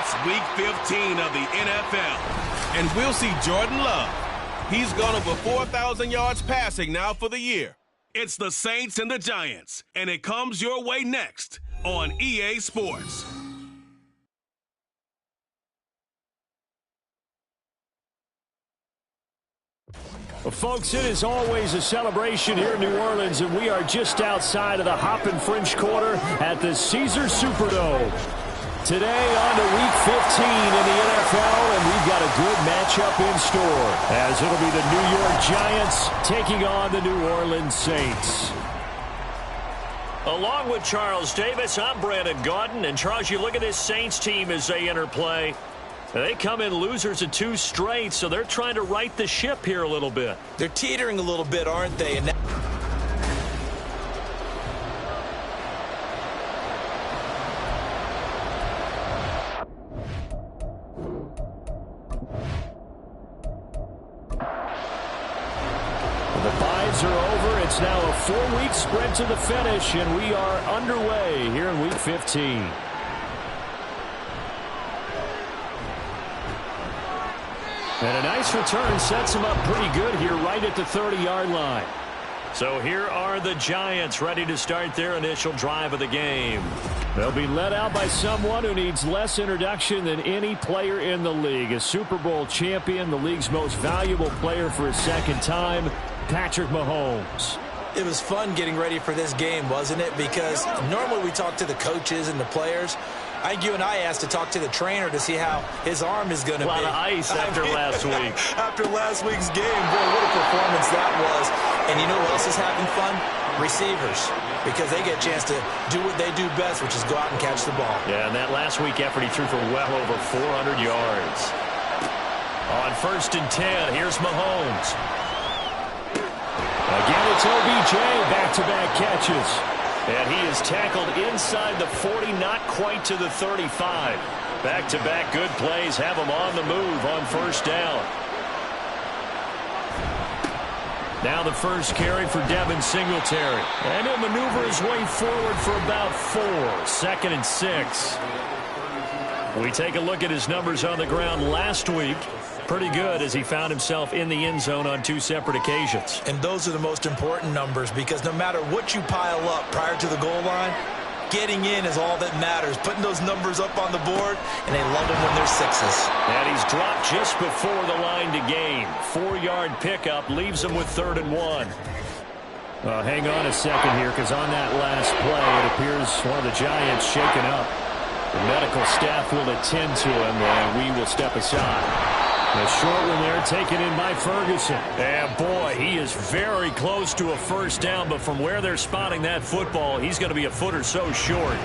It's Week 15 of the NFL, and we'll see Jordan Love. He's gone over 4,000 yards passing now for the year. It's the Saints and the Giants, and it comes your way next on EA Sports. Well, folks, it is always a celebration here in New Orleans, and we are just outside of the Hoppin' French Quarter at the Caesars Superdome. Today on to Week 15 in the NFL, and we've got a good matchup in store, as it'll be the New York Giants taking on the New Orleans Saints. Along with Charles Davis, I'm Brandon Gaudin, and Charles, you look at this Saints team as they enter play. They come in losers of 2 straight, so they're trying to right the ship here a little bit. They're teetering a little bit, aren't they? And the byes are over. It's now a 4-week sprint to the finish, and we are underway here in Week 15. And a nice return sets him up pretty good here right at the 30-yard line. So here are the Giants ready to start their initial drive of the game. They'll be led out by someone who needs less introduction than any player in the league. A Super Bowl champion, the league's most valuable player for a second time, Patrick Mahomes. it was fun getting ready for this game, wasn't it? Because normally we talk to the coaches and the players. I think you and I asked to talk to the trainer to see how his arm is going to be. A lot of ice after last week. After last week's game. Boy, what a performance that was. And you know who else is having fun? Receivers. Because they get a chance to do what they do best, which is go out and catch the ball. Yeah, and that last week effort, he threw for well over 400 yards. On 1st and 10, here's Mahomes. Again, it's OBJ, back-to-back catches. And he is tackled inside the 40, not quite to the 35. Back-to-back good plays have him on the move on 1st down. Now the first carry for Devin Singletary. And he'll maneuver his way forward for about 4. 2nd and 6. We take a look at his numbers on the ground last week. Pretty good as he found himself in the end zone on 2 separate occasions. And those are the most important numbers because no matter what you pile up prior to the goal line, getting in is all that matters. Putting those numbers up on the board, and they love them when they're 6s. And he's dropped just before the line to gain. 4-yard pickup leaves him with 3rd and 1. Hang on a second here because on that last play, it appears one of the Giants shaken up. The medical staff will attend to him, and we will step aside. A short one there taken in by Ferguson. And boy, he is very close to a 1st down, but from where they're spotting that football, he's going to be a foot or so short.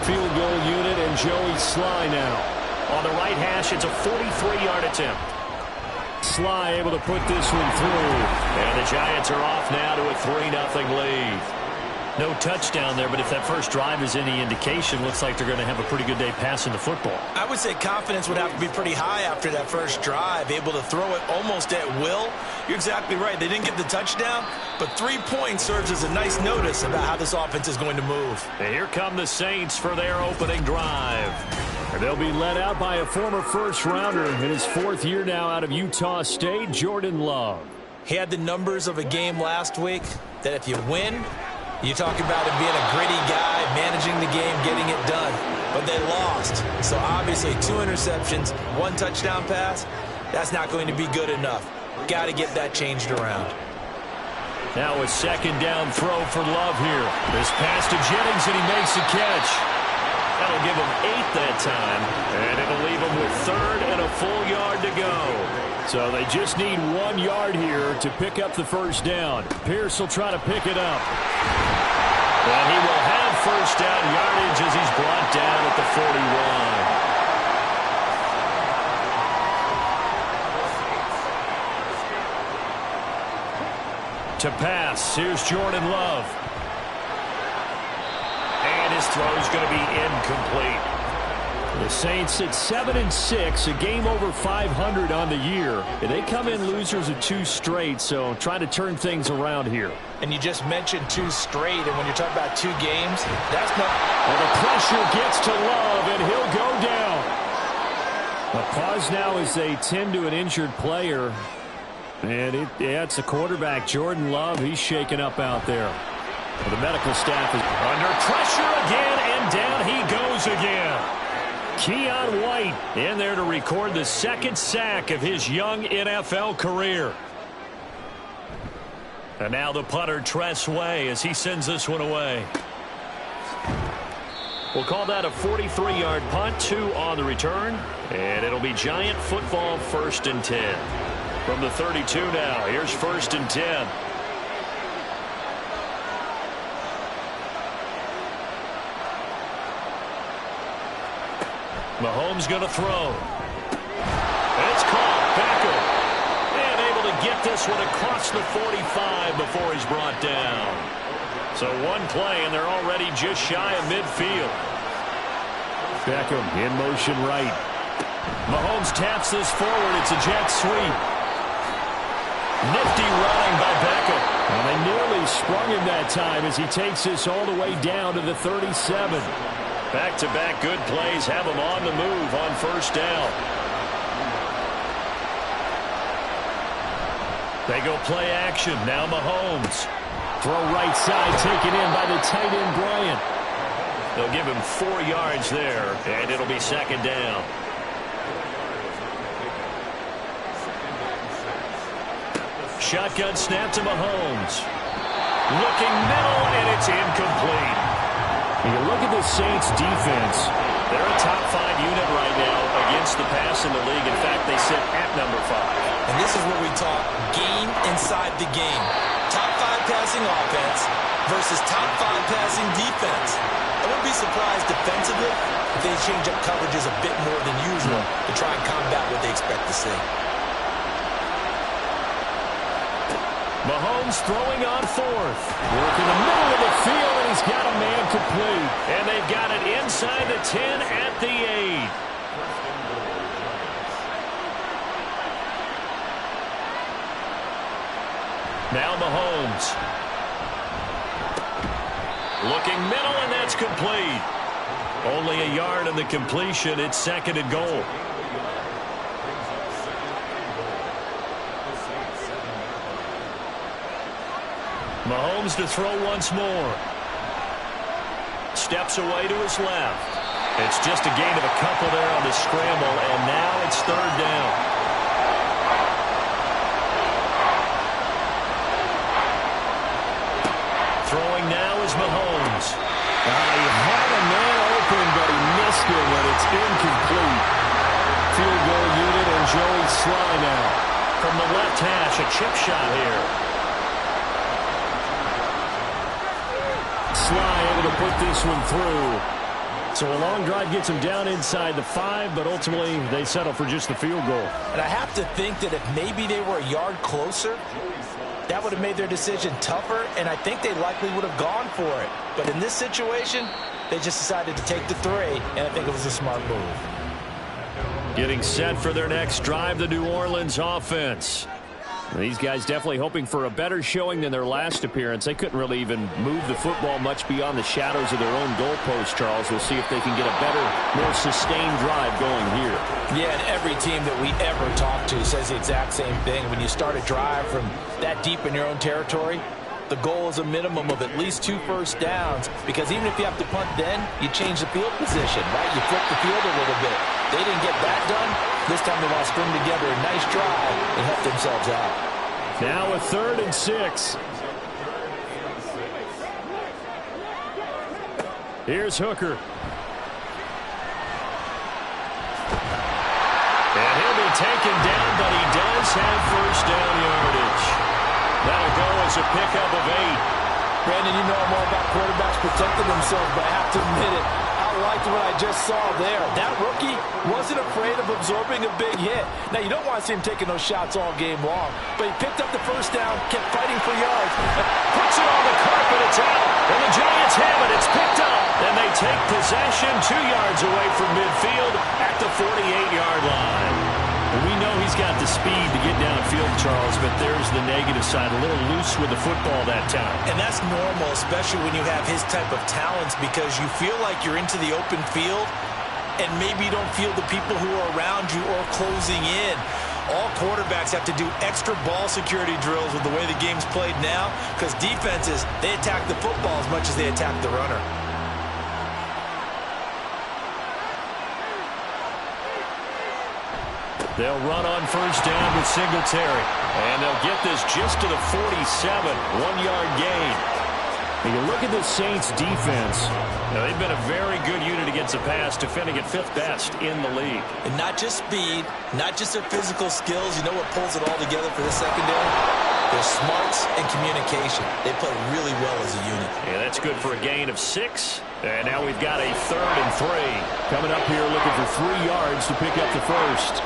Field goal unit and Joey Sly now. On the right hash, it's a 43-yard attempt. Sly able to put this one through. And the Giants are off now to a 3-0 lead. No touchdown there, but if that first drive is any indication, looks like they're going to have a pretty good day passing the football. I would say confidence would have to be pretty high after that first drive, able to throw it almost at will. You're exactly right. They didn't get the touchdown, but 3 points serves as a nice notice about how this offense is going to move. And here come the Saints for their opening drive. They'll be led out by a former first-rounder in his 4th year now out of Utah State, Jordan Love. He had the numbers of a game last week that if you win, you talk about him being a gritty guy, managing the game, getting it done. But they lost. So obviously 2 interceptions, 1 touchdown pass, that's not going to be good enough. Got to get that changed around. Now a 2nd down throw for Love here. This pass to Jennings, and he makes the catch. That'll give him 8 that time. And it'll leave him with 3rd and a full yard to go. So they just need 1 yard here to pick up the 1st down. Pierce will try to pick it up. And he will have 1st down yardage as he's brought down at the 41. To pass, here's Jordan Love. And his throw's going to be incomplete. The Saints at 7-6, a game over 500 on the year. They come in losers of 2 straight, so try to turn things around here. And you just mentioned 2 straight, and when you're talking about 2 games, that's not... Well, the pressure gets to Love, and he'll go down. A pause now as they tend to an injured player. And it's a quarterback, Jordan Love. He's shaken up out there. Well, the medical staff is under pressure again, and down he goes again. Keon White in there to record the second sack of his young NFL career. And now the punter, Tress Way, as he sends this one away. We'll call that a 43-yard punt, 2 on the return. And it'll be Giant football, 1st and 10. From the 32 now, here's 1st and 10. Mahomes going to throw. It's caught. Beckham. And able to get this one across the 45 before he's brought down. So one play, and they're already just shy of midfield. Beckham in motion right. Mahomes taps this forward. It's a jet sweep. Nifty running by Beckham. And they nearly sprung him that time as he takes this all the way down to the 37. Back-to-back good plays have him on the move on 1st down. They go play action. Now Mahomes. Throw right side taken in by the tight end Bryant. They'll give him 4 yards there, and it'll be 2nd down. Shotgun snap to Mahomes. Looking middle, and it's incomplete. You look at the Saints defense. They're a top 5 unit right now against the pass in the league. In fact, they sit at number 5. And this is where we talk game inside the game. Top 5 passing offense versus top 5 passing defense. I wouldn't be surprised defensively if they change up coverages a bit more than usual to try and combat what they expect to see. Mahomes throwing on 4th. Working the middle of the field, and he's got a man complete. And they've got it inside the 10 at the 8. Now Mahomes. Looking middle, and that's complete. Only a yard on the completion. It's 2nd and goal. Mahomes to throw once more. Steps away to his left. It's just a gain of a couple there on the scramble, and now it's 3rd down. Throwing now is Mahomes. He had a man open, but he missed him, and it's incomplete. Field goal unit and Joey Sly now. From the left hash, a chip shot here. Sly able to put this one through. So a long drive gets him down inside the 5, but ultimately they settle for just the field goal. And I have to think that if maybe they were a yard closer, that would have made their decision tougher, and I think they likely would have gone for it. But in this situation, they just decided to take the 3, and I think it was a smart move. Getting set for their next drive, the New Orleans offense. These guys definitely hoping for a better showing than their last appearance. They couldn't really even move the football much beyond the shadows of their own goalpost, Charles. We'll see if they can get a better, more sustained drive going here. Yeah, and every team that we ever talk to says the exact same thing. When you start a drive from that deep in your own territory, the goal is a minimum of at least 2 first downs, because even if you have to punt then, you change the field position, right? You flip the field a little bit. They didn't get that done. This time they want to string together a nice drive and help themselves out. Now a 3rd and 6. Here's Hooker. And he'll be taken down, but he does have 1st down yardage. That'll go as a pickup of 8. Brandon, you know more about quarterbacks protecting themselves, but I have to admit it. I liked what I just saw there. That rookie wasn't afraid of absorbing a big hit. Now, you don't want to see him taking those shots all game long, but he picked up the 1st down, kept fighting for yards, puts it on the carpet, it's out, and the Giants have it, it's picked up, and they take possession 2 yards away from midfield at the 48-yard line. We know he's got the speed to get downfield, Charles, but there's the negative side. A little loose with the football that time. And that's normal, especially when you have his type of talents, because you feel like you're into the open field, and maybe you don't feel the people who are around you or closing in. All quarterbacks have to do extra ball security drills with the way the game's played now, because defenses, they attack the football as much as they attack the runner. They'll run on first down with Singletary. And they'll get this just to the 47, 1-yard gain. And you look at the Saints defense. Now, they've been a very good unit against the pass, defending at 5th best in the league. And not just speed, not just their physical skills. You know what pulls it all together for this secondary? Their smarts and communication. They play really well as a unit. Yeah, that's good for a gain of 6. And now we've got a 3rd and 3. Coming up here looking for 3 yards to pick up the first.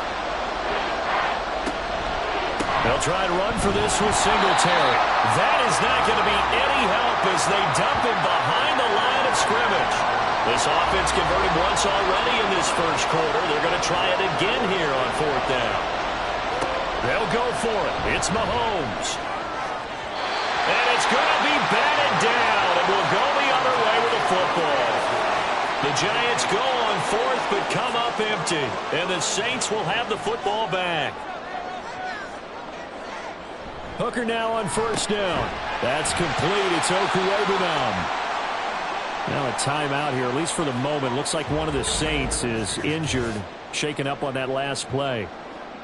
They'll try to run for this with Singletary. That is not going to be any help as they dump him behind the line of scrimmage. This offense converted once already in this first quarter. They're going to try it again here on 4th down. They'll go for it. It's Mahomes. And it's going to be batted down, and we'll go the other way with the football. The Giants go on 4th but come up empty, and the Saints will have the football back. Hooker now on first down. That's complete. It's Okuwebunam. Now a timeout here, at least for the moment. Looks like one of the Saints is injured, shaken up on that last play.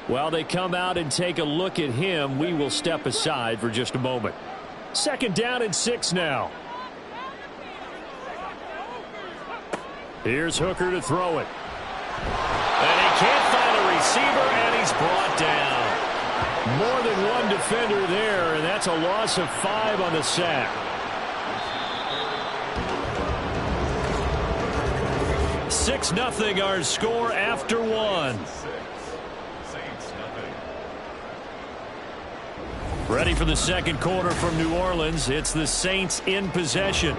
While they come out and take a look at him, we will step aside for just a moment. 2nd down and 6 now. Here's Hooker to throw it. And he can't find a receiver, and he's brought down. More than one defender there, and that's a loss of 5 on the sack. 6-0 our score after 1. Ready for the second quarter from New Orleans. It's the Saints in possession.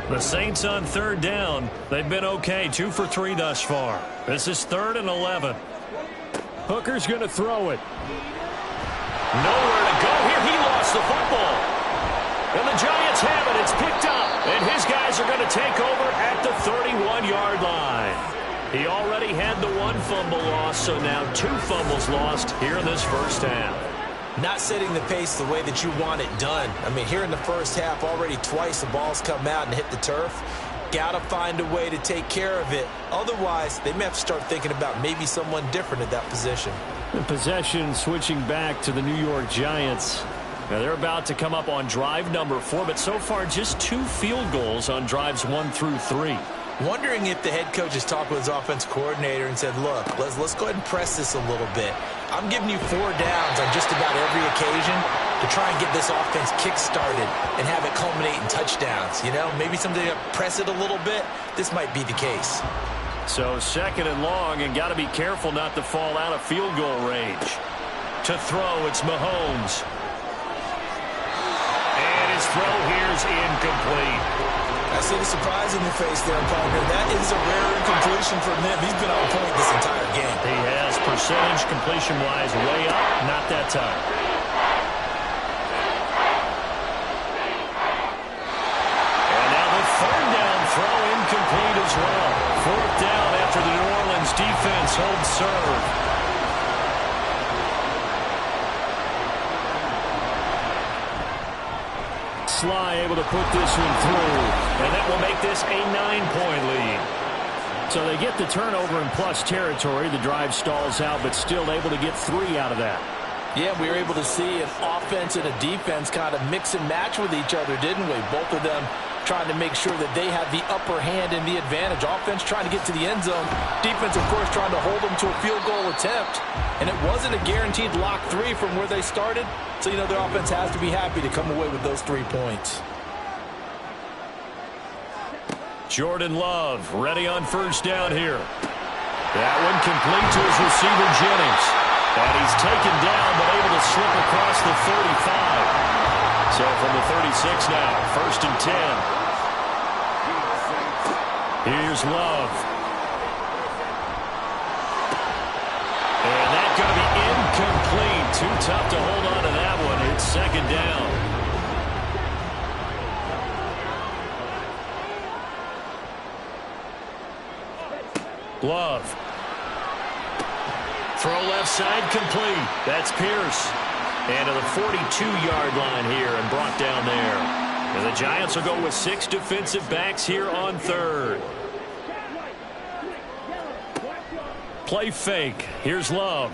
The Saints on 3rd down. They've been okay, 2 for 3 thus far. This is 3rd and 11. Hooker's going to throw it. Nowhere to go here. He lost the football. And the Giants have it. It's picked up. And his guys are going to take over at the 31-yard line. He already had the 1 fumble loss, so now 2 fumbles lost here in this first half. Not setting the pace the way that you want it done. I mean, here in the first half, already twice the ball's come out and hit the turf. Got to find a way to take care of it. Otherwise, they may have to start thinking about maybe someone different at that position. The possession switching back to the New York Giants. Now they're about to come up on drive number 4, but so far just 2 field goals on drives 1 through 3. Wondering if the head coach has talked with his offense coordinator and said, look, let's go ahead and press this a little bit. I'm giving you 4 downs on just about every occasion to try and get this offense kick-started and have it culminate in touchdowns. You know, maybe something to press it a little bit. This might be the case. So 2nd and long, and got to be careful not to fall out of field goal range. To throw, it's Mahomes. And his throw here's incomplete. I see the surprise in your face there, partner. That is a rare incompletion from him. He's been on point this entire game. He has percentage completion-wise way up, not that time. And now the 3rd down throw incomplete as well. 4th down after the New Orleans defense holds serve. Sly able to put this one through. And that will make this a 9-point lead. So they get the turnover in plus territory. The drive stalls out, but still able to get 3 out of that. Yeah, we were able to see an offense and a defense kind of mix and match with each other, didn't we? Both of them trying to make sure that they had the upper hand and the advantage. Offense trying to get to the end zone. Defense, of course, trying to hold them to a field goal attempt. And it wasn't a guaranteed lock 3 from where they started. So, you know, their offense has to be happy to come away with those 3 points. Jordan Love ready on first down here. That one complete to his receiver, Jennings. And he's taken down, but able to slip across the 35. So from the 36 now, 1st and 10. Here's Love. And that's going to be incomplete. Too tough to hold on to that one. It's 2nd down. Love. Throw left side complete. That's Pierce. And to the 42-yard line here and brought down there. And the Giants will go with 6 defensive backs here on third. Play fake. Here's Love.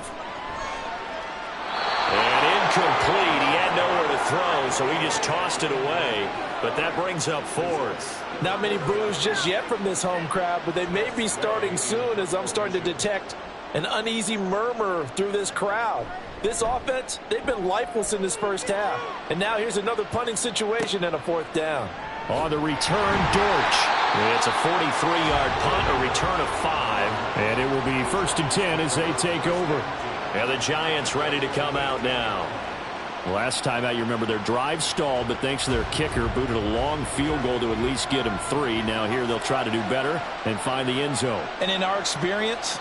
And incomplete. He had nowhere to throw, so he just tossed it away. But that brings up fourth. Not many boos just yet from this home crowd, but they may be starting soon as I'm starting to detect an uneasy murmur through this crowd. This offense, they've been lifeless in this first half. And now here's another punting situation and a fourth down. On the return, Dortch. It's a 43-yard punt, a return of 5. And it will be 1st and 10 as they take over. And the Giants ready to come out now. Last time out, you remember their drive stalled, but thanks to their kicker, booted a long field goal to at least get them 3. Now here they'll try to do better and find the end zone. And in our experience,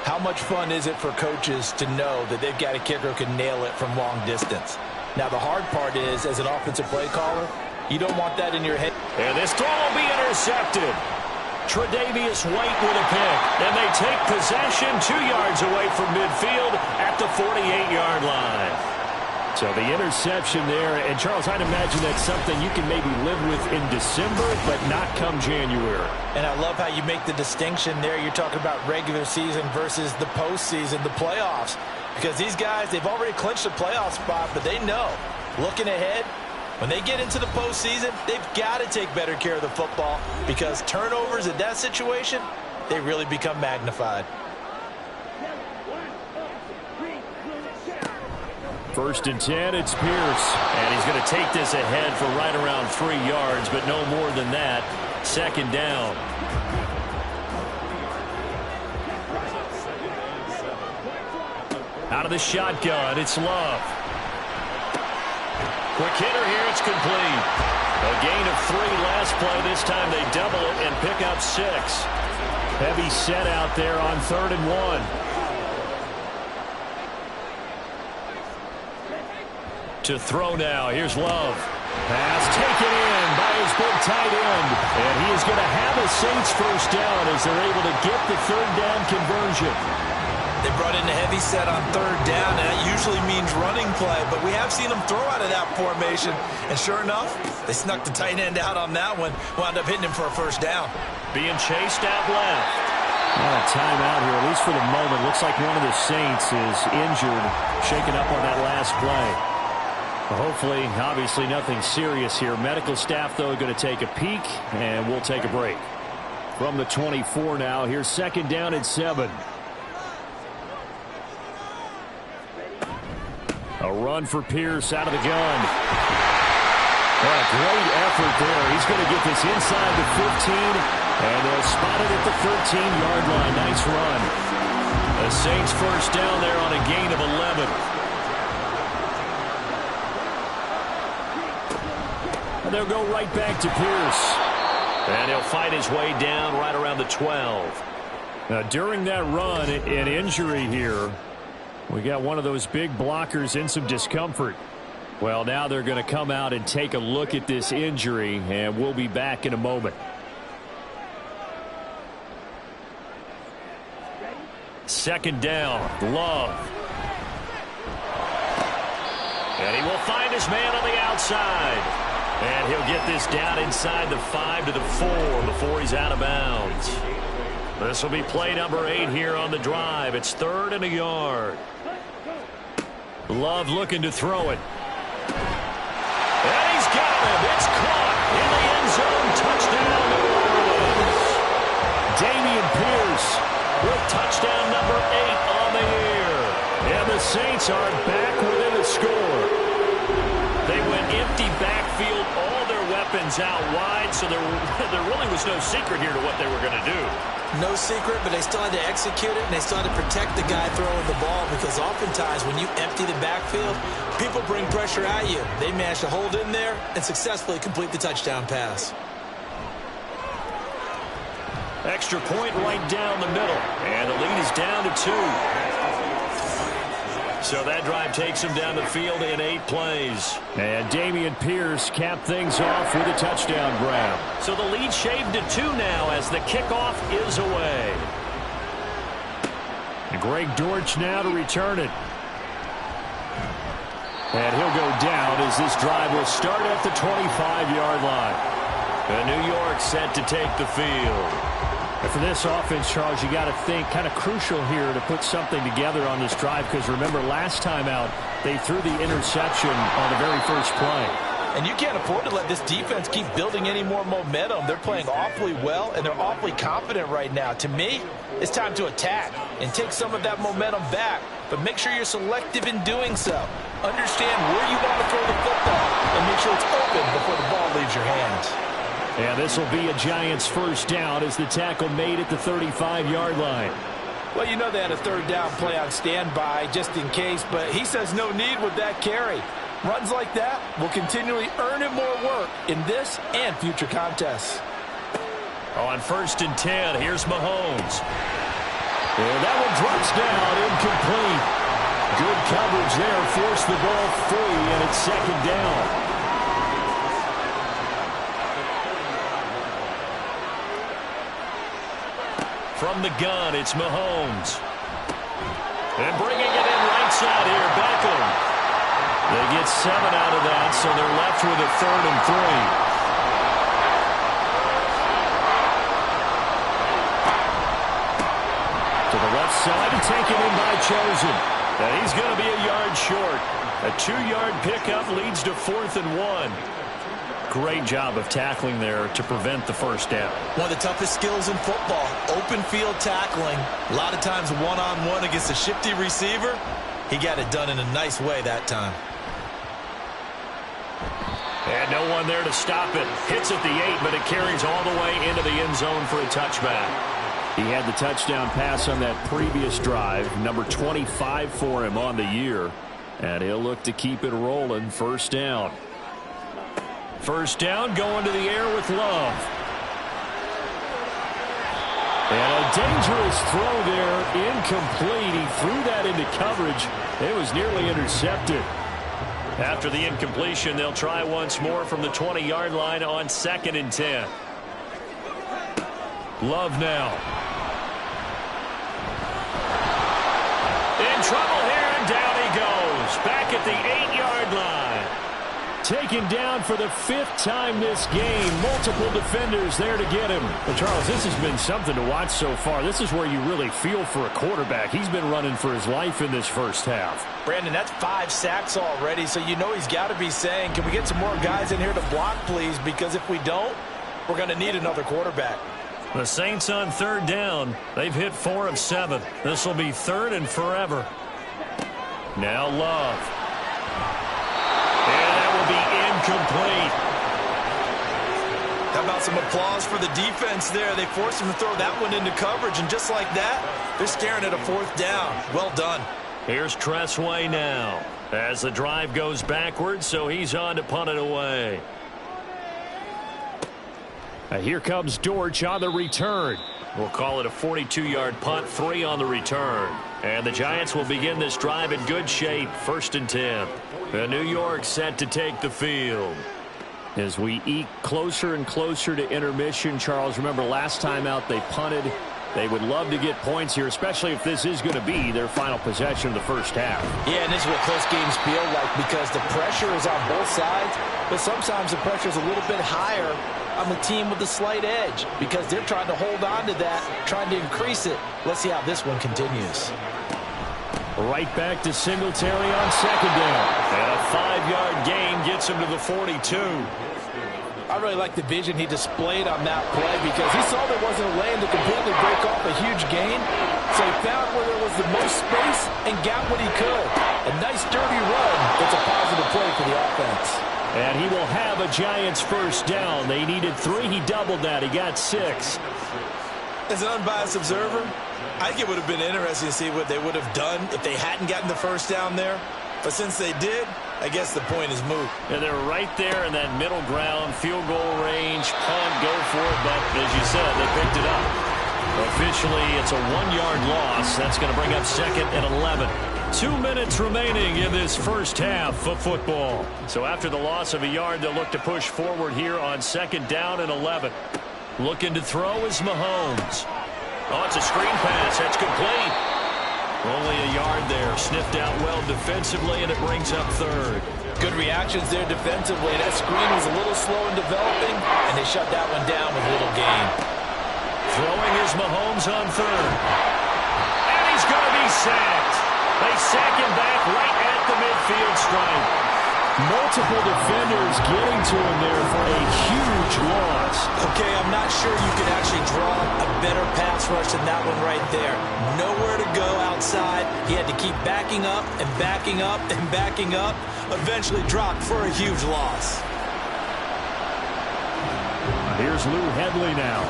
how much fun is it for coaches to know that they've got a kicker who can nail it from long distance? Now the hard part is, as an offensive play caller, you don't want that in your head. And this throw will be intercepted. Tre'Davious White with a pick. And they take possession 2 yards away from midfield at the 48-yard line. So the interception there, and Charles, I'd imagine that's something you can maybe live with in December, but not come January. And I love how you make the distinction there. You're talking about regular season versus the postseason, the playoffs. Because these guys, they've already clinched a playoff spot, but they know, looking ahead, when they get into the postseason, they've got to take better care of the football because turnovers in that situation, they really become magnified. 1st and 10, it's Pierce. And he's going to take this ahead for right around 3 yards, but no more than that. 2nd down. Out of the shotgun, it's Love. Quick hitter here, it's complete. A gain of 3 last play. This time they double it and pick up 6. Heavy set out there on 3rd and 1. To throw now. Here's Love. Pass taken in by his big tight end. And he is going to have a Saints first down as they're able to get the 3rd down conversion. They brought in a heavy set on 3rd down, and that usually means running play. But we have seen them throw out of that formation. And sure enough, they snuck the tight end out on that one. Wound up hitting him for a first down. Being chased out left. Timeout here, at least for the moment. Looks like one of the Saints is injured, shaken up on that last play. Hopefully, obviously nothing serious here. Medical staff, though, going to take a peek, and we'll take a break. From the 24 now, here's 2nd down and 7. A run for Pierce out of the gun. Well, a great effort there. He's going to get this inside the 15, and they'll spot it at the 13-yard line. Nice run. The Saints first down there on a gain of 11. And they'll go right back to Pierce. And he'll fight his way down right around the 12. Now, during that run, an injury here. We got one of those big blockers in some discomfort. Well, now they're going to come out and take a look at this injury, and we'll be back in a moment. Second down, Love. And he will find his man on the outside. And he'll get this down inside the 5 to the 4 before he's out of bounds. This will be play number 8 here on the drive. It's 3rd and a yard. Love looking to throw it. And he's got him. It's caught in the end zone. Touchdown, New Orleans. Dameon Pierce with touchdown number 8 on the year. And the Saints are back within the score. They went empty backfield, all their weapons out wide, so there really was no secret here to what they were going to do. No secret, but they still had to execute it, and they still had to protect the guy throwing the ball because oftentimes when you empty the backfield, people bring pressure at you. They managed to hold in there and successfully complete the touchdown pass. Extra point right down the middle, and the lead is down to 2. So that drive takes him down the field in 8 plays. And Dameon Pierce capped things off with a touchdown grab. So the lead shaved to 2 now as the kickoff is away. And Greg Dortch now to return it. And he'll go down as this drive will start at the 25-yard line. And New York set to take the field. And for this offense, Charles, you got to think kind of crucial here to put something together on this drive, because remember last time out they threw the interception on the very first play. And you can't afford to let this defense keep building any more momentum. They're playing awfully well, and they're awfully confident right now. To me, it's time to attack and take some of that momentum back, but make sure you're selective in doing so. Understand where you want to throw the football and make sure it's open before the ball leaves your hands. And this will be a Giants first down as the tackle made at the 35-yard line. Well, you know they had a third down play on standby just in case, but he says no need with that carry. Runs like that will continually earn him more work in this and future contests. On 1st and 10, here's Mahomes. And that one drops down, incomplete. Good coverage there, forced the ball free, and it's 2nd down. From the gun, it's Mahomes. And bringing it in right side here, Beckham. They get 7 out of that, so they're left with a 3rd and 3. To the left side and taken in by Chosen. And he's going to be a yard short. A 2-yard pickup leads to 4th and 1. Great job of tackling there to prevent the first down. One of the toughest skills in football, open field tackling. A lot of times one-on-one against a shifty receiver. He got it done in a nice way that time. And no one there to stop it. Hits at the 8, but it carries all the way into the end zone for a touchback. He had the touchdown pass on that previous drive, number 25 for him on the year. And he'll look to keep it rolling. First down. First down, going to the air with Love. And a dangerous throw there, incomplete. He threw that into coverage. It was nearly intercepted. After the incompletion, they'll try once more from the 20-yard line on 2nd and 10. Love now. In trouble here, and down he goes. Back at the 8-yard line. Taken down for the 5th time this game. Multiple defenders there to get him. Well, Charles, this has been something to watch so far. This is where you really feel for a quarterback. He's been running for his life in this first half. Brandon, that's 5 sacks already, so you know he's got to be saying, can we get some more guys in here to block, please? Because if we don't, we're going to need another quarterback. The Saints on 3rd down. They've hit 4 of 7. This will be 3rd and forever. Now Love. And that will be incomplete. How about some applause for the defense there? They forced him to throw that one into coverage, and just like that, they're staring at a 4th down. Well done. Here's Tressway now as the drive goes backwards, so he's on to punt it away. Here comes Dortch on the return. We'll call it a 42-yard punt, 3 on the return. And the Giants will begin this drive in good shape, 1st and 10. And New York set to take the field. As we eke closer and closer to intermission, Charles, remember last time out they punted. They would love to get points here, especially if this is going to be their final possession of the first half. Yeah, and this is what close games feel like, because the pressure is on both sides, but sometimes the pressure is a little bit higher on the team with the slight edge, because they're trying to hold on to that, trying to increase it. Let's see how this one continues. Right back to Singletary on 2nd down. And a 5-yard gain gets him to the 42. I really like the vision he displayed on that play, because he saw there wasn't a lane to completely break off a huge gain. So he found where there was the most space and got what he could. A nice dirty run. That's a positive play for the offense. And he will have a Giants first down. They needed 3. He doubled that. He got 6. As an unbiased observer, I think it would have been interesting to see what they would have done if they hadn't gotten the first down there. But since they did, I guess the point is moot. And they're right there in that middle ground, field goal range, punt, go for it. But as you said, they picked it up. Officially, it's a 1-yard loss. That's going to bring up 2nd and 11. 2 minutes remaining in this first half of football. So after the loss of a yard, they'll look to push forward here on 2nd down and 11. Looking to throw is Mahomes. Oh, it's a screen pass. That's complete. Only a yard there. Sniffed out well defensively, and it brings up third. Good reactions there defensively. That screen was a little slow in developing, and they shut that one down with little gain. Throwing is Mahomes on third. And he's going to be sacked. They sack him back right at the midfield stripe. Multiple defenders getting to him there for a huge loss. Okay, I'm not sure you could actually draw a better pass rush than that one right there. Nowhere to go outside. He had to keep backing up and backing up and backing up. Eventually dropped for a huge loss. Here's Lou Hedley now.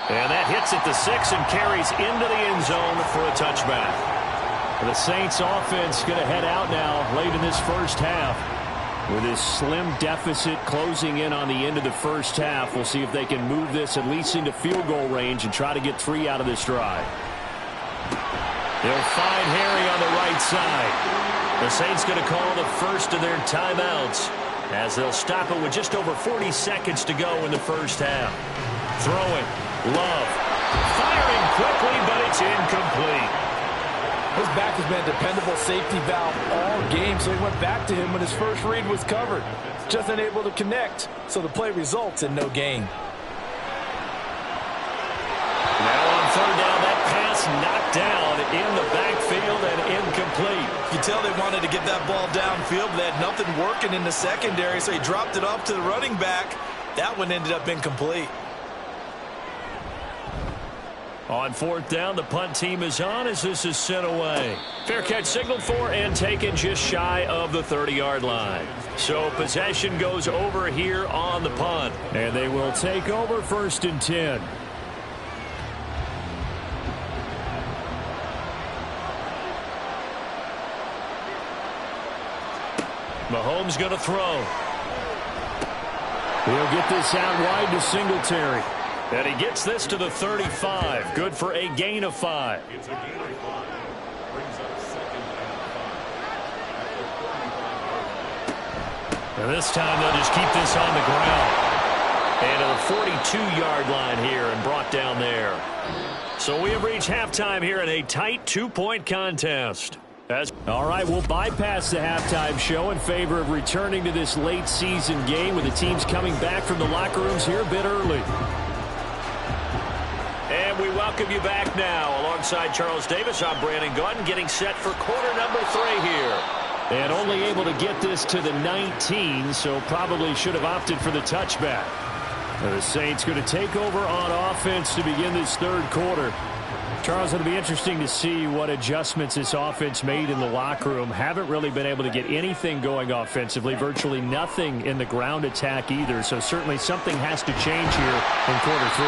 And that hits at the 6 and carries into the end zone for a touchback. The Saints offense going to head out now late in this first half. With this slim deficit closing in on the end of the first half, we'll see if they can move this at least into field goal range and try to get 3 out of this drive. They'll find Harry on the right side. The Saints going to call the first of their timeouts as they'll stop it with just over 40 seconds to go in the first half. Throwing. Love. Firing quickly, but it's incomplete. His back has been a dependable safety valve all game, so he went back to him when his first read was covered. Just unable to connect, so the play results in no gain. Now on third down, that pass knocked down in the backfield and incomplete. You tell they wanted to get that ball downfield, but they had nothing working in the secondary, so he dropped it off to the running back. That one ended up incomplete. On fourth down, the punt team is on as this is sent away. Fair catch signaled for and taken just shy of the 30-yard line. So possession goes over here on the punt. And they will take over 1st and 10. Mahomes going to throw. He'll get this out wide to Singletary. And he gets this to the 35. Good for a gain of 5. And this time they'll just keep this on the ground. And to the 42-yard line here and brought down there. So we have reached halftime here in a tight 2-point contest. All right, we'll bypass the halftime show in favor of returning to this late season game with the teams coming back from the locker rooms here a bit early. And we welcome you back now. Alongside Charles Davis, I'm Brandon Gaudin, getting set for quarter number 3 here. And only able to get this to the 19, so probably should have opted for the touchback. The Saints going to take over on offense to begin this third quarter. Charles, it'll be interesting to see what adjustments this offense made in the locker room. Haven't really been able to get anything going offensively, virtually nothing in the ground attack either, so certainly something has to change here in quarter 3.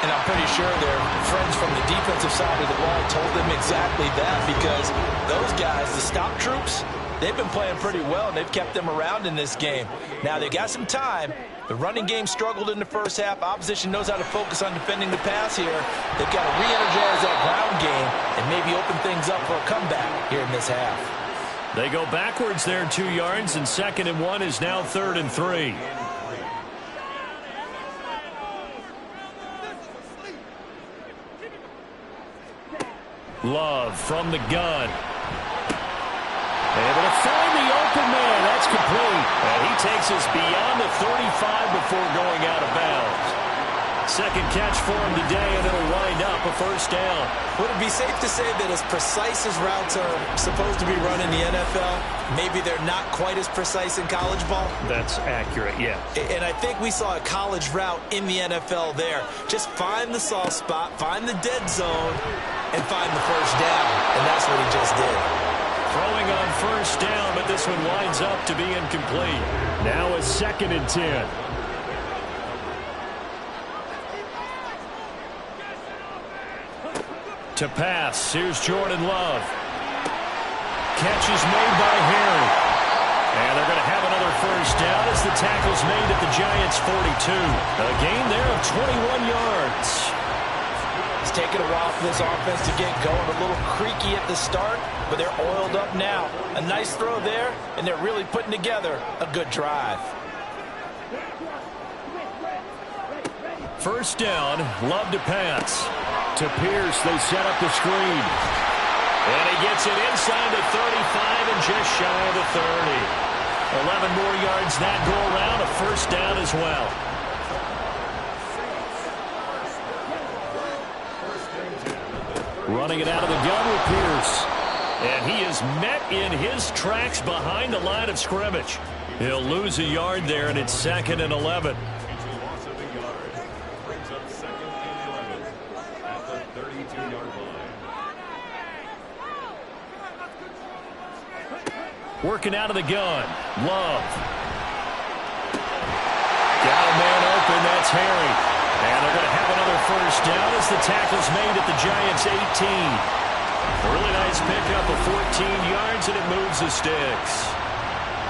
And I'm pretty sure their friends from the defensive side of the ball told them exactly that, because those guys, the stop troops, they've been playing pretty well, and they've kept them around in this game. Now, they got some time. The running game struggled in the first half. Opposition knows how to focus on defending the pass here. They've got to re-energize that ground game and maybe open things up for a comeback here in this half. They go backwards there 2 yards, and 2nd and 1 is now 3rd and 3. Love from the gun. Able to find the open man. That's complete. And he takes us beyond the 35 before going out of bounds. Second catch for him today, and it'll wind up a first down. Would it be safe to say that as precise as routes are supposed to be run in the NFL, maybe they're not quite as precise in college ball? That's accurate, yeah. And I think we saw a college route in the NFL there. Just find the soft spot, find the dead zone, and find the first down. And that's what he just did. Throwing on first down, but this one winds up to be incomplete. Now a 2nd and 10. To pass, here's Jordan Love. Catch is made by Harry. And they're going to have another first down as the tackle's made at the Giants' 42. A gain there of 21 yards. It's taken a while for this offense to get going. A little creaky at the start, but they're oiled up now. A nice throw there, and they're really putting together a good drive. First down, Love to pass. To Pierce, they set up the screen. And he gets it inside the 35 and just shy of the 30. 11 more yards that go around, a first down as well. Running it out of the gun with Pierce. And he is met in his tracks behind the line of scrimmage. He'll lose a yard there, and it's 2nd and 11. Working out of the gun. Love. Got a man open. That's Harry. And they're going to have another first down as the tackle's made at the Giants' 18. A really nice pickup of 14 yards, and it moves the sticks.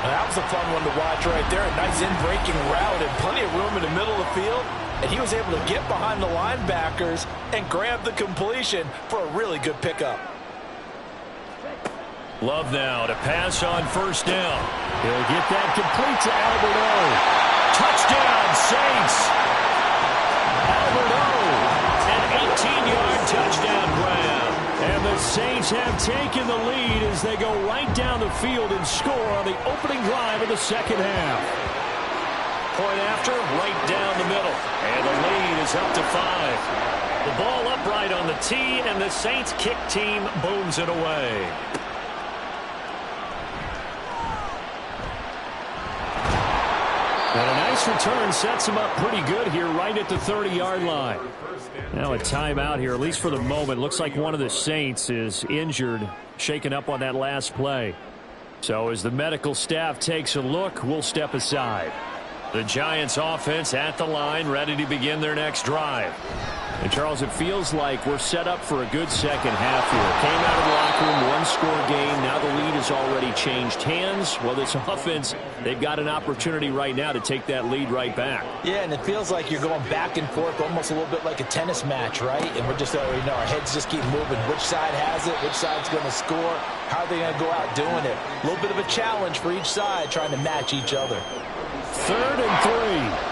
That was a fun one to watch right there. A nice in-breaking route and plenty of room in the middle of the field. And he was able to get behind the linebackers and grab the completion for a really good pickup. Love now to pass on first down. He'll get that complete to Albert O. Touchdown, Saints. Albert O. An 18-yard touchdown grab. And the Saints have taken the lead as they go right down the field and score on the opening drive of the second half. Point after, right down the middle. And the lead is up to 5. The ball upright on the tee, and the Saints kick team booms it away. And a nice return sets him up pretty good here right at the 30-yard line. Now a timeout here, at least for the moment. Looks like one of the Saints is injured, shaken up on that last play. So as the medical staff takes a look, we'll step aside. The Giants offense at the line, ready to begin their next drive. And Charles, it feels like we're set up for a good second half here. Came out of the locker room, one-score game. Now the lead has already changed hands. Well, this offense, they've got an opportunity right now to take that lead right back. Yeah, and it feels like you're going back and forth, almost a little bit like a tennis match, right? And we're just already know our heads just keep moving. Which side has it? Which side's going to score? How are they going to go out doing it? A little bit of a challenge for each side, trying to match each other. 3rd and 3.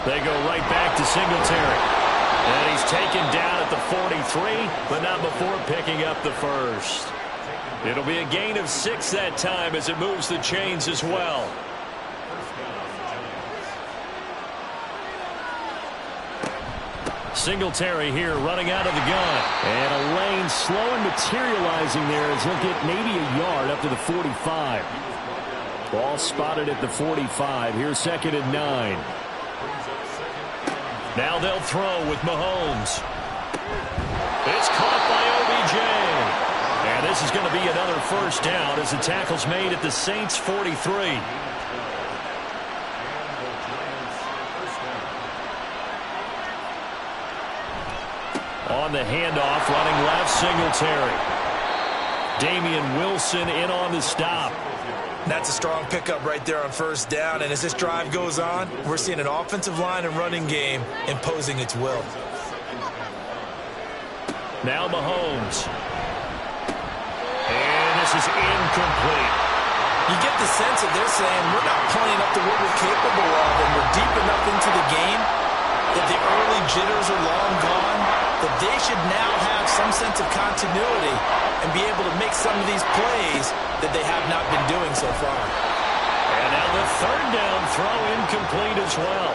They go right back to Singletary. And he's taken down at the 43, but not before picking up the first. It'll be a gain of 6 that time as it moves the chains as well. Singletary here running out of the gun. And a lane slow and materializing there as he'll get maybe a yard up to the 45. Ball spotted at the 45. Here's 2nd and 9. Now they'll throw with Mahomes. It's caught by OBJ. And this is going to be another first down as the tackle's made at the Saints' 43. On the handoff, running left, Singletary. Damian Wilson in on the stop. That's a strong pickup right there on first down. And as this drive goes on, we're seeing an offensive line and running game imposing its will. Now Mahomes. And this is incomplete. You get the sense that they're saying we're not playing up to what we're capable of, and we're deep enough into the game that the early jitters are long gone, that they should now have some sense of continuity and be able to make some of these plays that they have not been doing so far. And now the 3rd down throw incomplete as well.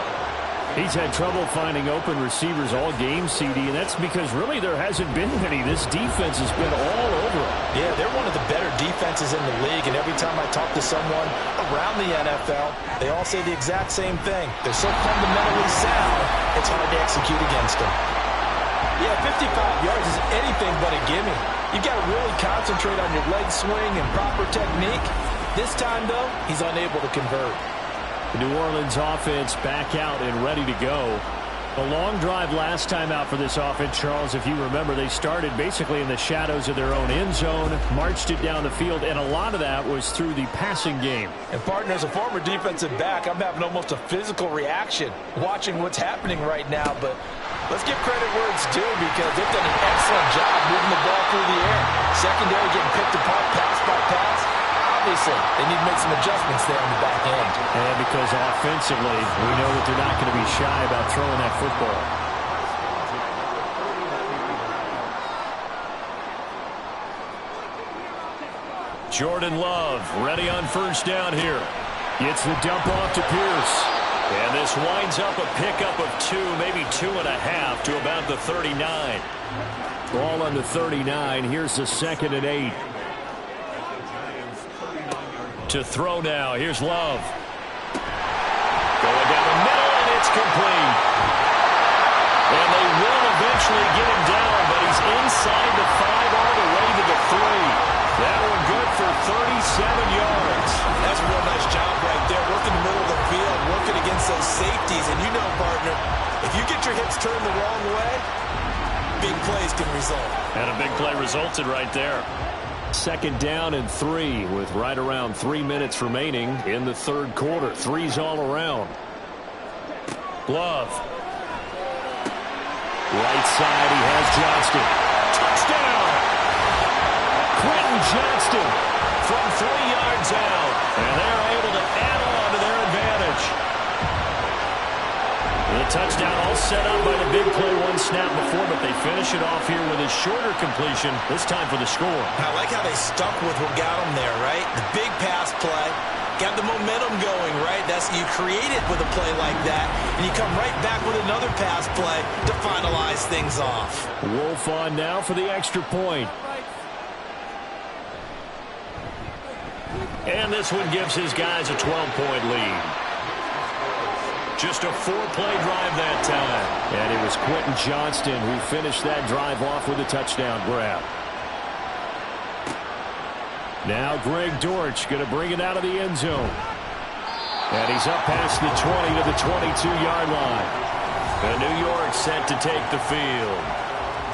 He's had trouble finding open receivers all game, CD, and that's because really there hasn't been any. This defense has been all over him. Yeah, they're one of the better defenses in the league, and every time I talk to someone around the NFL, they all say the exact same thing. They're so fundamentally sound, it's hard to execute against them. Yeah, 55 yards is anything but a gimme. You've got to really concentrate on your leg swing and proper technique. This time, though, he's unable to convert. The New Orleans offense back out and ready to go. A long drive last time out for this offense, Charles. If you remember, they started basically in the shadows of their own end zone, marched it down the field, and a lot of that was through the passing game. And, partner, as a former defensive back, I'm having almost a physical reaction watching what's happening right now. But let's give credit where it's due because they've done an excellent job moving the ball through the air. Secondary getting picked apart pass by pass. Obviously, they need to make some adjustments there on the back end. And because offensively, we know that they're not going to be shy about throwing that football. Jordan Love ready on first down here. Gets the dump off to Pierce. And this winds up a pickup of 2, maybe 2.5 to about the 39. Ball on the 39. Here's the 2nd and 8. To throw now. Here's Love. Going down the middle, and it's complete. And they will eventually get him down, but he's inside the 5 all the way to the 3. That one good for 37 yards. That's a real nice job right there. Working the middle of the field, working against those safeties. And you know, partner, if you get your hips turned the wrong way, big plays can result. And a big play resulted right there. 2nd down and 3 with right around 3 minutes remaining in the 3rd quarter. 3's all around. Love. Right side, he has Johnston. Touchdown! Quentin Johnston From 3 yards out. And they're able to add on to their advantage. The touchdown all set up by the big play 1 snap before, but they finish it off here with a shorter completion, this time for the score. I like how they stuck with what got them there, right? The big pass play, got the momentum going, right? That's you create it with a play like that, and you come right back with another pass play to finalize things off. Wolf on now for the extra point. And this one gives his guys a 12-point lead. Just a 4-play drive that time. And it was Quentin Johnston who finished that drive off with a touchdown grab. Now Greg Dortch going to bring it out of the end zone. And he's up past the 20 to the 22-yard line. And New York set to take the field.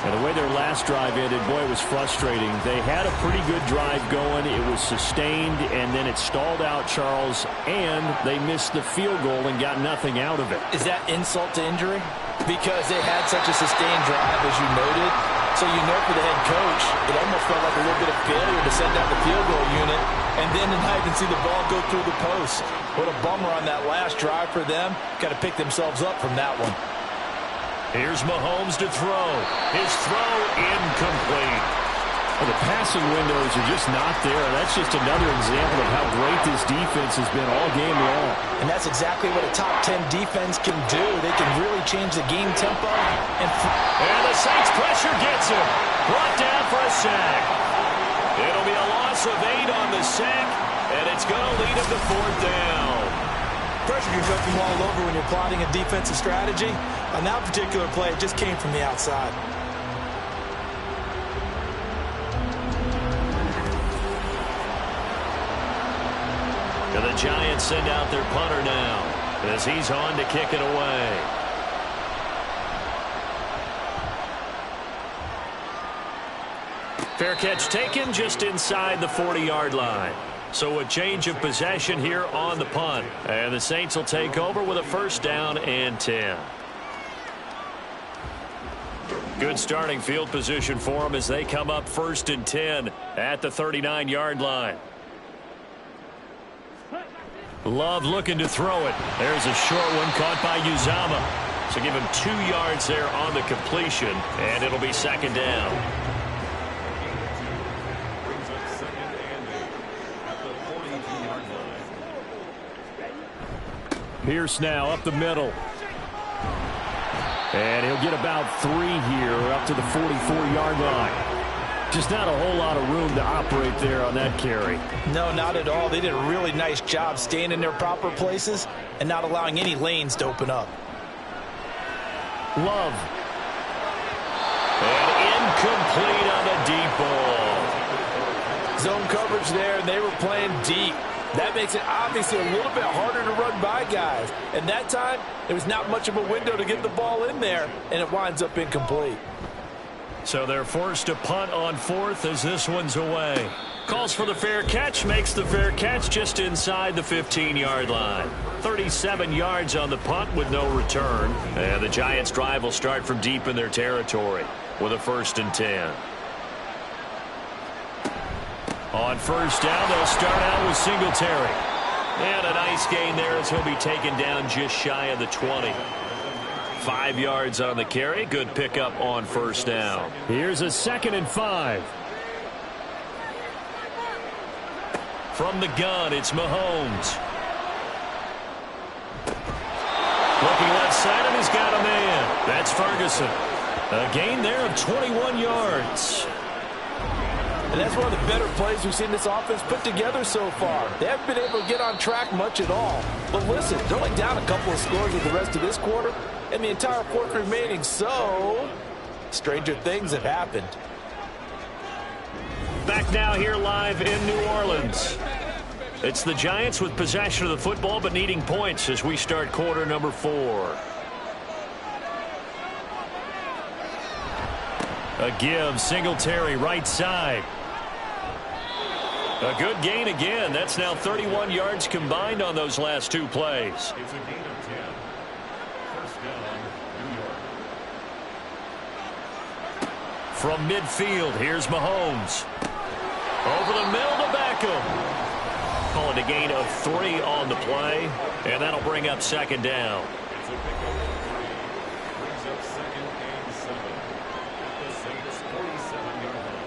And the way their last drive ended, boy, it was frustrating. They had a pretty good drive going. It was sustained, and then it stalled out, Charles, and they missed the field goal and got nothing out of it. Is that insult to injury? Because they had such a sustained drive, as you noted. So you know for the head coach, it almost felt like a little bit of failure to send out the field goal unit, and then tonight and see the ball go through the post. What a bummer on that last drive for them. Got to pick themselves up from that one. Here's Mahomes to throw. His throw incomplete. Well, the passing windows are just not there. That's just another example of how great this defense has been all game long. And that's exactly what a top 10 defense can do. They can really change the game tempo. And the Saints pressure gets him. Brought down for a sack. It'll be a loss of 8 on the sack, and it's going to lead him to 4th down. Pressure can come from all over when you're plotting a defensive strategy. On that particular play, it just came from the outside. And the Giants send out their punter now as he's on to kick it away. Fair catch taken just inside the 40-yard line. So a change of possession here on the punt. And the Saints will take over with a 1st down and 10. Good starting field position for them as they come up 1st and 10 at the 39-yard line. Love looking to throw it. There's a short one caught by Uzama. So give him 2 yards there on the completion, and it'll be 2nd down. Pierce now up the middle. And he'll get about 3 here up to the 44-yard line. Just not a whole lot of room to operate there on that carry. No, not at all. They did a really nice job staying in their proper places and not allowing any lanes to open up. Love. And incomplete on the deep ball. Zone coverage there, and they were playing deep. That makes it obviously a little bit harder to run by guys. And that time, there was not much of a window to get the ball in there, and it winds up incomplete. So they're forced to punt on 4th as this one's away. Calls for the fair catch, makes the fair catch just inside the 15-yard line. 37 yards on the punt with no return. And the Giants' drive will start from deep in their territory with a 1st and 10. On 1st down, they'll start out with Singletary. And a nice gain there as he'll be taken down just shy of the 20. 5 yards on the carry. Good pickup on 1st down. Here's a 2nd and 5. From the gun, it's Mahomes. Looking left side, and he's got a man. That's Ferguson. A gain there of 21 yards. And that's one of the better plays we've seen this offense put together so far. They haven't been able to get on track much at all. But listen, they're only down a couple of scores with the rest of this quarter and the entire 4th remaining. So, stranger things have happened. Back now here live in New Orleans. It's the Giants with possession of the football but needing points as we start quarter number 4. A give, Singletary right side. A good gain again. That's now 31 yards combined on those last 2 plays. It's a gain of 10. 1st down, New York. From midfield, here's Mahomes. Over the middle to Beckham. Call it a gain of 3 on the play, and that'll bring up 2nd down. It's a pickup of 3. Brings up 2nd and 7. The Saints' 47-yard line.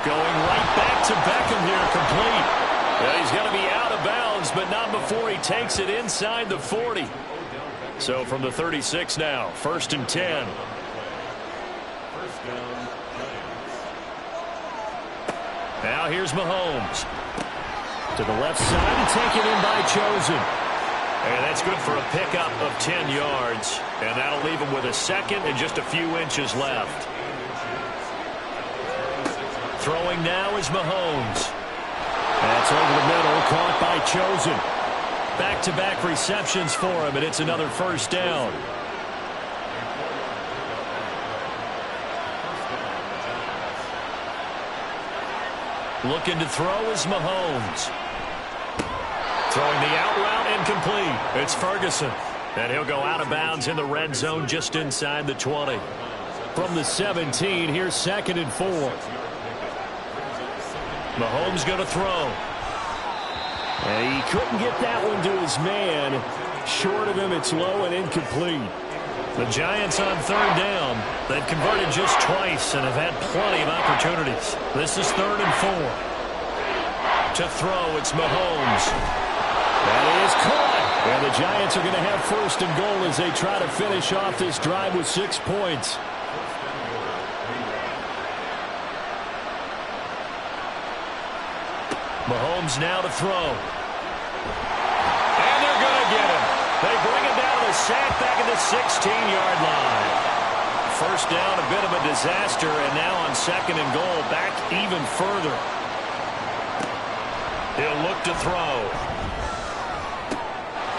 Going right back to Beckham here, complete. Yeah, he's going to be out of bounds, but not before he takes it inside the 40. So from the 36 now, 1st and 10. 1st down, Giants. Now here's Mahomes. To the left side and taken in by Chosen. And that's good for a pickup of 10 yards. And that'll leave him with a 2nd and just a few inches left. Throwing now is Mahomes. That's over the middle, caught by Chosen. Back-to-back receptions for him, and it's another 1st down. Looking to throw is Mahomes. Throwing the out route incomplete. It's Ferguson. And he'll go out of bounds in the red zone just inside the 20. From the 17, here's 2nd and 4. Mahomes going to throw. And he couldn't get that one to his man. Short of him, it's low and incomplete. The Giants on 3rd down. They've converted just twice and have had plenty of opportunities. This is 3rd and 4. To throw, it's Mahomes. That is caught. And the Giants are going to have 1st and goal as they try to finish off this drive with 6 points. Mahomes now to throw. And they're going to get him. They bring him down to the sack back at the 16-yard line. 1st down, a bit of a disaster, and now on 2nd and goal, back even further. He'll look to throw.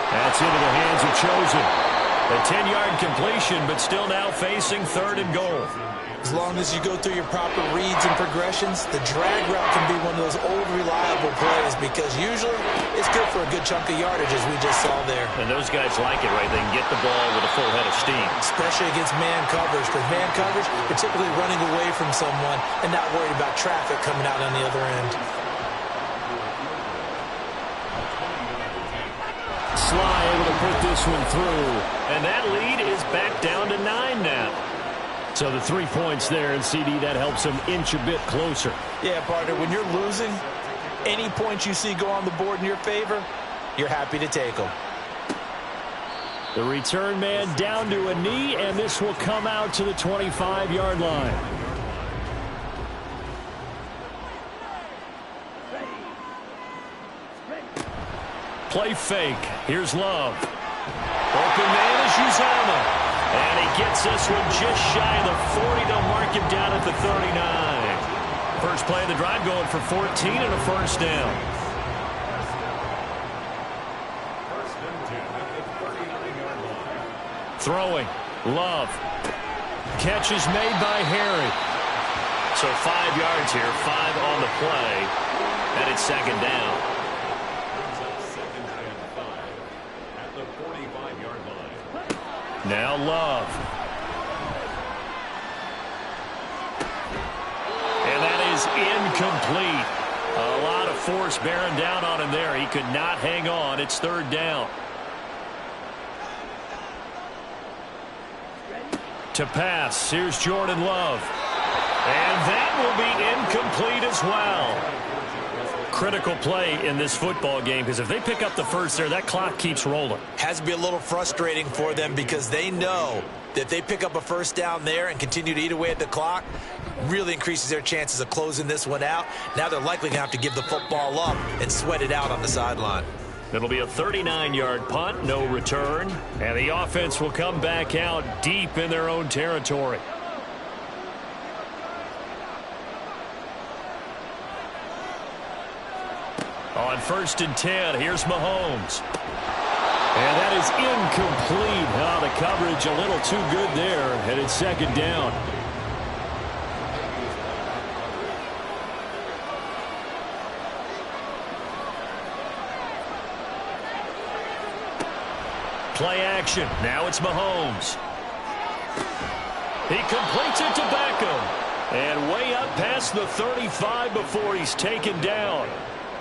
That's into the hands of Chosen. A 10-yard completion, but still now facing 3rd and goal. As long as you go through your proper reads and progressions, the drag route can be one of those old reliable plays because usually it's good for a good chunk of yardage as we just saw there. And those guys like it, right? They can get the ball with a full head of steam. Especially against man coverage, because man coverage, you're typically running away from someone and not worried about traffic coming out on the other end. Sly able to put this one through. And that lead is back down to 9 now. So the 3 points there, and CD, that helps them inch a bit closer. Yeah, partner, when you're losing, any points you see go on the board in your favor, you're happy to take them. The return man down to a knee, and this will come out to the 25-yard line. Play fake. Here's Love. Open man is Uzomah. And he gets this one just shy of the 40. They'll mark him down at the 39. First play of the drive going for 14 and a first down. First and 10 at the 39-yard line. Throwing. Love. Catch is made by Harry. So 5 yards here, 5 on the play, and it's second down. Brings up second and 5 at the 45-yard line. Now Love. And that is incomplete. A lot of force bearing down on him there. He could not hang on. It's third down. To pass, here's Jordan Love. And that will be incomplete as well. Critical play in this football game, because if they pick up the first there, that clock keeps rolling. Has to be a little frustrating for them because they know that if they pick up a first down there and continue to eat away at the clock, really increases their chances of closing this one out. Now they're likely going to have to give the football up and sweat it out on the sideline. It'll be a 39-yard punt, no return, and the offense will come back out deep in their own territory. On first and 10, here's Mahomes. And that is incomplete. Oh, the coverage a little too good there, and it's second down. Play action. Now it's Mahomes. He completes it to Beckham. And way up past the 35 before he's taken down.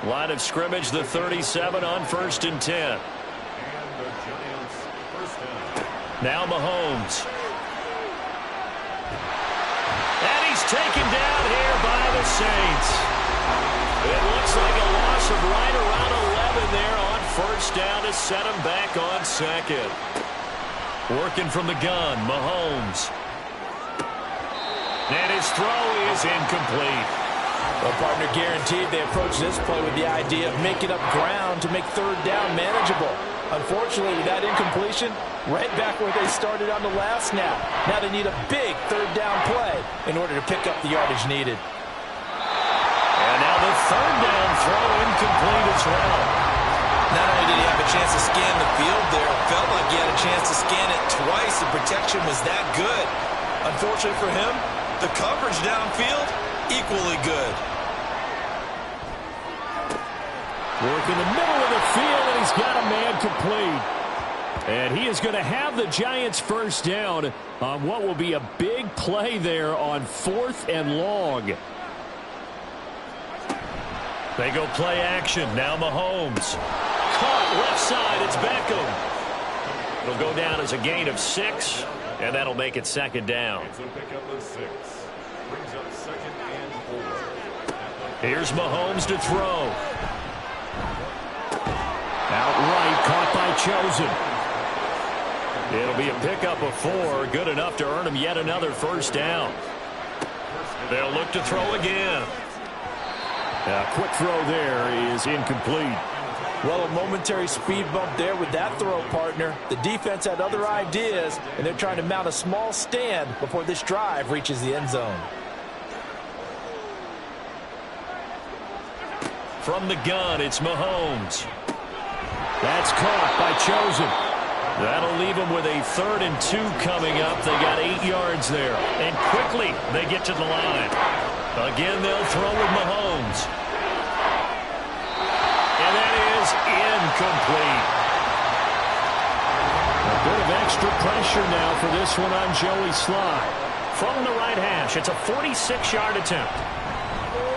Line of scrimmage, the 37 on first and 10. And the Giants first down. Now Mahomes. And he's taken down here by the Saints. It looks like a loss of right around 11 there on first down to set him back on second. Working from the gun, Mahomes. And his throw is incomplete. Well, partner, guaranteed they approach this play with the idea of making up ground to make third down manageable. Unfortunately, with that incompletion, right back where they started on the last snap. Now they need a big third down play in order to pick up the yardage needed. And now the third down throw incomplete as well. Not only did he have a chance to scan the field there, it felt like he had a chance to scan it twice. The protection was that good. Unfortunately for him, the coverage downfield, equally good. Work in the middle of the field, and he's got a man complete. And he is going to have the Giants first down on what will be a big play there on 4th and long. They go play action. Now Mahomes. Caught left side. It's Beckham. It'll go down as a gain of 6, and that'll make it second down. It's a pickup of 6. Brings up second and 4. Here's Mahomes to throw. Outright caught by Chosen. It'll be a pickup of 4. Good enough to earn him yet another first down. They'll look to throw again. A quick throw there is incomplete. Well, a momentary speed bump there with that throw, partner. The defense had other ideas, and they're trying to mount a small stand before this drive reaches the end zone. From the gun, it's Mahomes. That's caught by Chosen. That'll leave them with a 3rd and 2 coming up. They got 8 yards there. And quickly, they get to the line. Again, they'll throw with Mahomes. And that is incomplete. A bit of extra pressure now for this one on Joey Sly. From the right hash, it's a 46-yard attempt.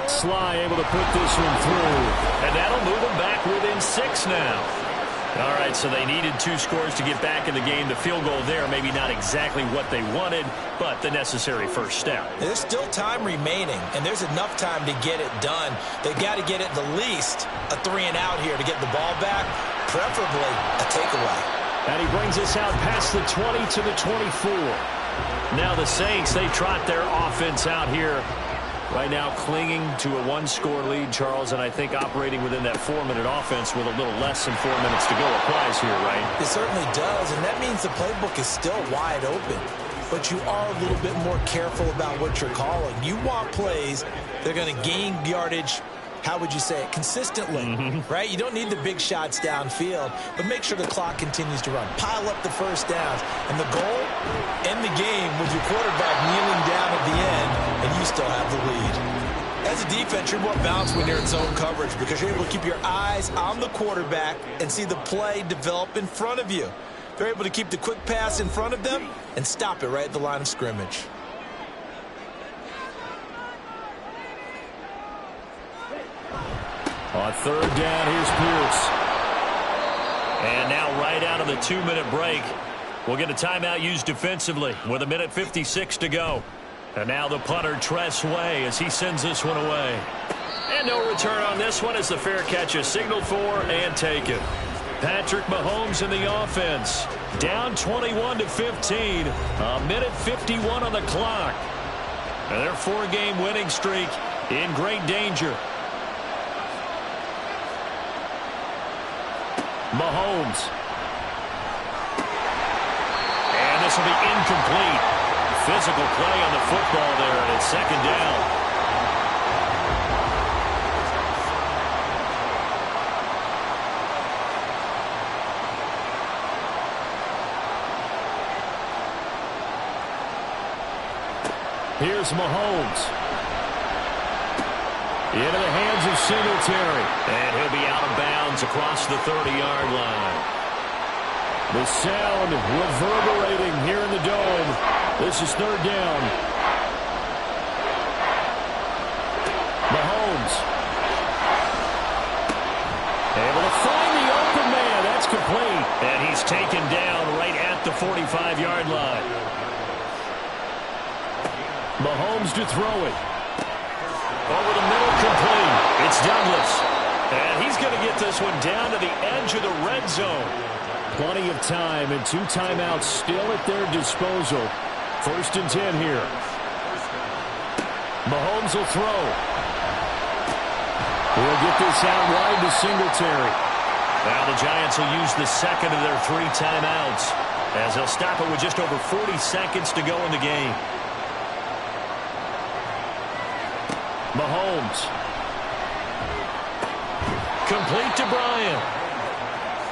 Sly able to put this one through. And that'll move them back within 6 now. All right, so they needed 2 scores to get back in the game. The field goal there, maybe not exactly what they wanted, but the necessary first step. There's still time remaining, and there's enough time to get it done. They've got to get it the least a 3 and out here to get the ball back, preferably a takeaway. And he brings us out past the 20 to the 24. Now the Saints, they trot their offense out here. Right now clinging to a 1-score lead, Charles, and I think operating within that 4-minute offense with a little less than 4 minutes to go applies here, right? It certainly does, and that means the playbook is still wide open. but you are a little bit more careful about what you're calling. You want plays that are going to gain yardage, how would you say it, consistently, right? You don't need the big shots downfield, but make sure the clock continues to run. Pile up the first downs. And the goal, end the game with your quarterback kneeling down at the end, and you still have the lead. As a defense, you're more balanced when you're in zone coverage because you're able to keep your eyes on the quarterback and see the play develop in front of you. They're able to keep the quick pass in front of them and stop it right at the line of scrimmage. On third down, here's Pierce. And now right out of the 2-minute break, we'll get a timeout used defensively with 1:56 to go. And now the punter, Tress Way, as he sends this one away. And no return on this one as the fair catch is signaled for and taken. Patrick Mahomes in the offense. Down 21-15. 1:51 on the clock. And their 4-game winning streak in great danger. Mahomes. And this will be incomplete. Physical play on the football there, and it's second down. Here's Mahomes. Into the hands of Singletary. And he'll be out of bounds across the 30-yard line. The sound reverberating here in the dome. This is third down. Mahomes. Able to find the open man. That's complete. And he's taken down right at the 45-yard line. Mahomes to throw it. Over the middle, complete. It's Douglas. And he's going to get this one down to the edge of the red zone. Plenty of time and 2 timeouts still at their disposal. First and 10 here. Mahomes will throw. He'll get this out wide to Singletary. Now the Giants will use the second of their 3 timeouts as they'll stop it with just over 40 seconds to go in the game. Mahomes. Complete to Bryant.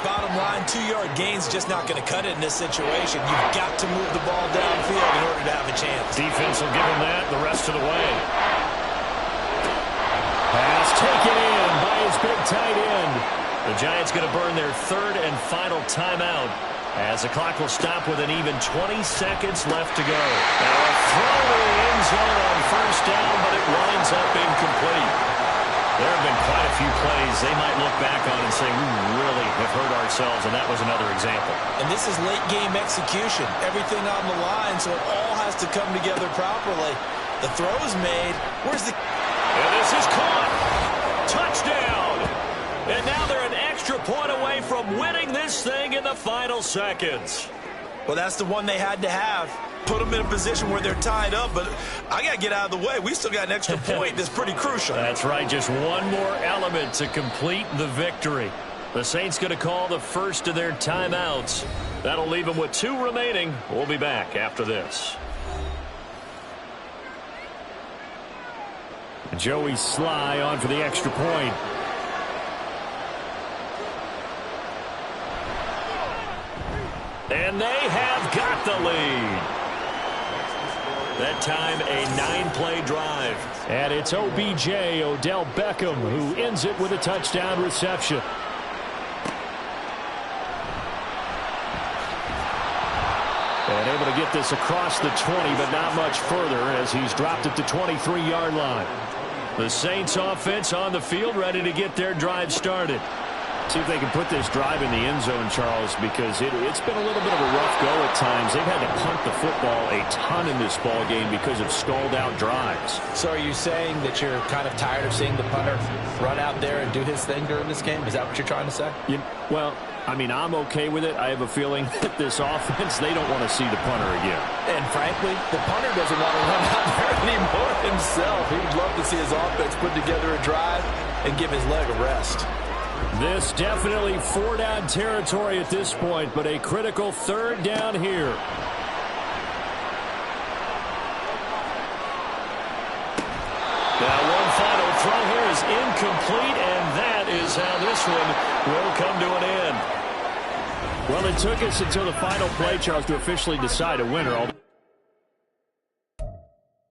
Bottom line, 2-yard gain's just not going to cut it in this situation. You've got to move the ball downfield in order to have a chance. Defense will give him that the rest of the way. Pass taken in by his big tight end. The Giants going to burn their 3rd and final timeout as the clock will stop with an even 20 seconds left to go. Now a throw in the end zone on first down, but it winds up incomplete. There have been quite a few plays they might look back on and say, we really have hurt ourselves, and that was another example. And this is late-game execution. Everything on the line, so it all has to come together properly. The throw's made. Where's the... And this is caught. Touchdown. And now they're an extra point away from winning this thing in the final seconds. Well, that's the one they had to have. Put them in a position where they're tied up, but I got to get out of the way. We still got an extra point that's pretty crucial. That's right, just one more element to complete the victory. The Saints going to call the first of their timeouts. That'll leave them with 2 remaining. We'll be back after this. Joey Sly on for the extra point. And they have got the lead. That time, a 9-play drive. And it's OBJ, Odell Beckham, who ends it with a touchdown reception. And able to get this across the 20, but not much further as he's dropped it to 23-yard line. The Saints offense on the field, ready to get their drive started. See if they can put this drive in the end zone, Charles, because it's been a little bit of a rough go at times. They've had to punt the football a ton in this ball game because of stalled-out drives. So are you saying that you're kind of tired of seeing the punter run out there and do his thing during this game? Is that what you're trying to say? Well, I mean, I'm okay with it. I have a feeling that this offense, they don't want to see the punter again. And frankly, the punter doesn't want to run out there anymore himself. He would love to see his offense put together a drive and give his leg a rest. This definitely 4-down territory at this point, but a critical 3rd down here. Now one final throw here is incomplete, and that is how this one will come to an end. Well, it took us until the final play, Charles, to officially decide a winner.